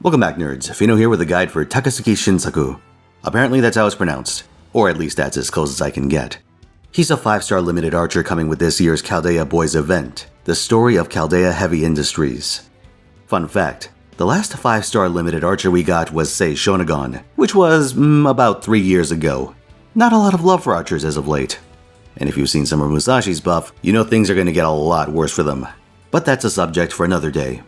Welcome back, nerds. Fino here with a guide for Takasugi Shinsaku. Apparently that's how it's pronounced, or at least that's as close as I can get. He's a 5-star limited archer coming with this year's Chaldea Boys event, the story of Chaldea Heavy Industries. Fun fact, the last 5-star limited archer we got was Sei Shonagon, which was about 3 years ago. Not a lot of love for archers as of late. And if you've seen some of Musashi's buff, you know things are going to get a lot worse for them. But that's a subject for another day.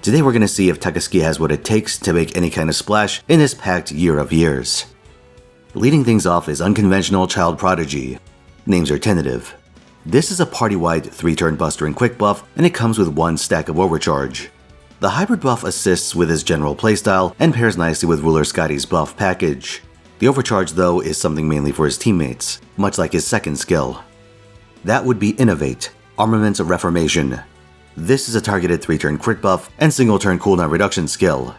Today we're going to see if Takasugi has what it takes to make any kind of splash in this packed year of years. Leading things off is Unconventional Child Prodigy. Names are tentative. This is a party-wide 3-turn buster and quick buff, and it comes with 1 stack of overcharge. The hybrid buff assists with his general playstyle and pairs nicely with Ruler Scotty's buff package. The overcharge though is something mainly for his teammates, much like his second skill. That would be Innovate, Armaments of Reformation. This is a targeted 3-turn crit buff and single-turn cooldown reduction skill.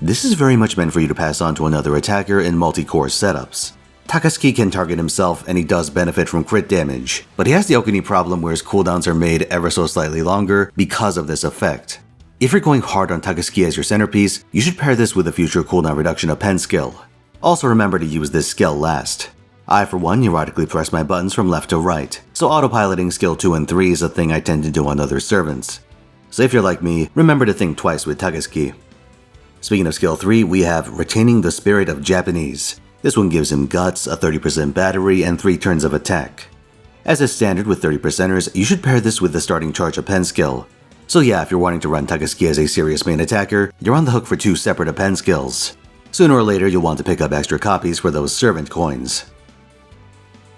This is very much meant for you to pass on to another attacker in multi-core setups. Takasugi can target himself and he does benefit from crit damage, but he has the Okuni problem where his cooldowns are made ever so slightly longer because of this effect. If you're going hard on Takasugi as your centerpiece, you should pair this with the future cooldown reduction append skill. Also remember to use this skill last. I, for one, neurotically press my buttons from left to right, so autopiloting skill 2 and 3 is a thing I tend to do on other servants. So if you're like me, remember to think twice with Takasugi. Speaking of skill 3, we have Retaining the Spirit of Japanese. This one gives him guts, a 30% battery, and 3 turns of attack. As is standard with 30%ers, you should pair this with the starting charge append skill. So yeah, if you're wanting to run Takasugi as a serious main attacker, you're on the hook for 2 separate append skills. Sooner or later, you'll want to pick up extra copies for those servant coins.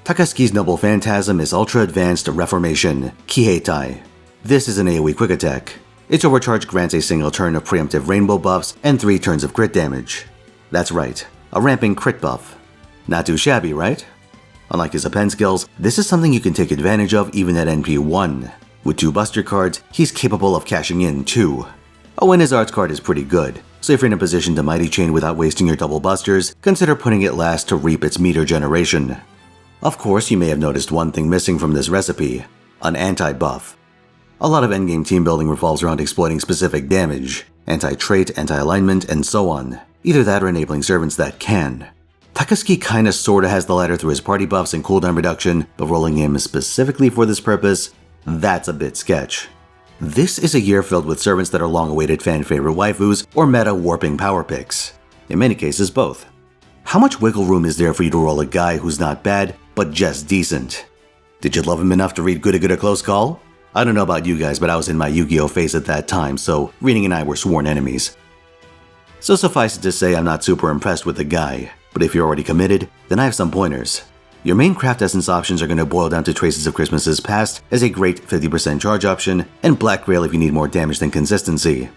Takasugi's Noble Phantasm is Ultra Advanced Reformation, Kiheitai. This is an AoE quick attack. Its overcharge grants a single turn of preemptive rainbow buffs and 3 turns of crit damage. That's right, a ramping crit buff. Not too shabby, right? Unlike his append skills, this is something you can take advantage of even at NP 1. With 2 buster cards, he's capable of cashing in too. Oh, and his arts card is pretty good, so if you're in a position to mighty chain without wasting your double busters, consider putting it last to reap its meter generation. Of course, you may have noticed one thing missing from this recipe, an anti-buff. A lot of endgame team building revolves around exploiting specific damage, anti-trait, anti-alignment, and so on. Either that or enabling servants that can. Takasugi kinda sorta has the latter through his party buffs and cooldown reduction, but rolling him specifically for this purpose, that's a bit sketch. This is a year filled with servants that are long-awaited fan-favorite waifus or meta-warping power picks. In many cases, both. How much wiggle room is there for you to roll a guy who's not bad, but just decent? Did you love him enough to read Good a Close Call? I don't know about you guys, but I was in my Yu-Gi-Oh phase at that time, so reading and I were sworn enemies. So suffice it to say, I'm not super impressed with the guy, but if you're already committed, then I have some pointers. Your main craft essence options are going to boil down to Traces of Christmas's Past as a great 50% charge option, and Black Grail if you need more damage than consistency.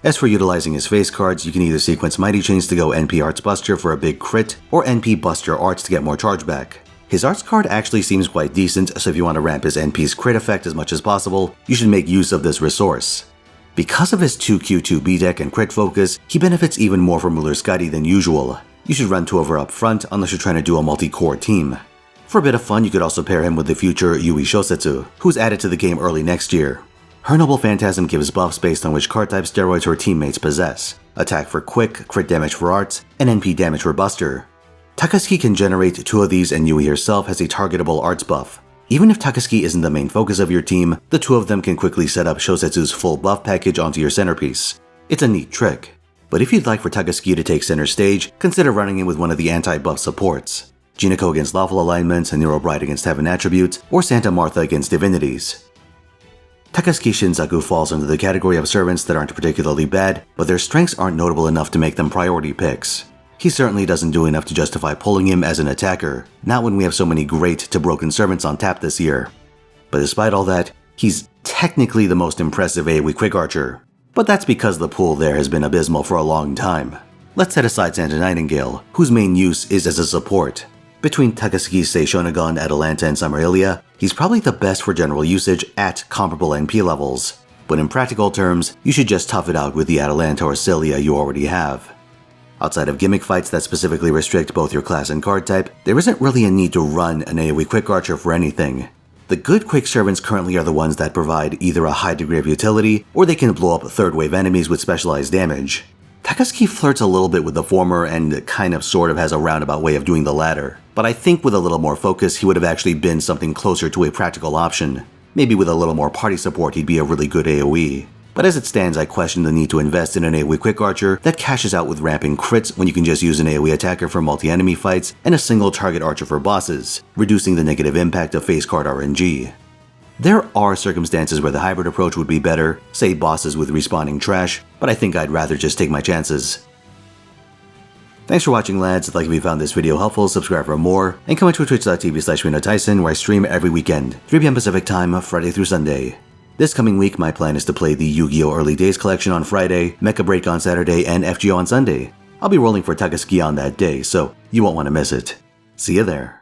As for utilizing his face cards, you can either sequence Mighty Chains to go NP Arts Buster for a big crit, or NP Buster Arts to get more charge back. His arts card actually seems quite decent, so if you want to ramp his NP's crit effect as much as possible, you should make use of this resource. Because of his 2Q2B deck and crit focus, he benefits even more from Ruler Scotty than usual. You should run 2 of her up front unless you're trying to do a multi-core team. For a bit of fun, you could also pair him with the future Yui Shosetsu, who's added to the game early next year. Her Noble Phantasm gives buffs based on which card type steroids her teammates possess. Attack for quick, crit damage for arts, and NP damage for buster. Takasugi can generate 2 of these and Yui herself has a targetable arts buff. Even if Takasugi isn't the main focus of your team, the 2 of them can quickly set up Shosetsu's full buff package onto your centerpiece. It's a neat trick. But if you'd like for Takasugi to take center stage, consider running him with one of the anti-buff supports. Jinako against lawful alignments, and Nero Bride against heaven attributes, or Santa Martha against divinities. Takasugi Shinsaku falls under the category of servants that aren't particularly bad, but their strengths aren't notable enough to make them priority picks. He certainly doesn't do enough to justify pulling him as an attacker, not when we have so many great to broken servants on tap this year. But despite all that, he's technically the most impressive AoE quick archer. But that's because the pool there has been abysmal for a long time. Let's set aside Santa Nightingale, whose main use is as a support. Between Takasugi's Sei Shonagon, Atalanta, and Summerelia, he's probably the best for general usage at comparable NP levels. But in practical terms, you should just tough it out with the Atalanta or Celia you already have. Outside of gimmick fights that specifically restrict both your class and card type, there isn't really a need to run an AoE quick archer for anything. The good quick servants currently are the ones that provide either a high degree of utility, or they can blow up third wave enemies with specialized damage. Takasugi flirts a little bit with the former and kind of sort of has a roundabout way of doing the latter, but I think with a little more focus he would have actually been something closer to a practical option. Maybe with a little more party support he'd be a really good AoE. But as it stands, I question the need to invest in an AoE quick archer that cashes out with ramping crits when you can just use an AoE attacker for multi-enemy fights and a single target archer for bosses, reducing the negative impact of face card RNG. There are circumstances where the hybrid approach would be better, say bosses with respawning trash, but I think I'd rather just take my chances. Thanks for watching, lads. Like if you found this video helpful, subscribe for more, and come to twitch.tv/Finotaisen where I stream every weekend, 3 PM Pacific time, Friday through Sunday. This coming week, my plan is to play the Yu-Gi-Oh! Early Days collection on Friday, Mecha Break on Saturday, and FGO on Sunday. I'll be rolling for Takasugi on that day, so you won't want to miss it. See you there.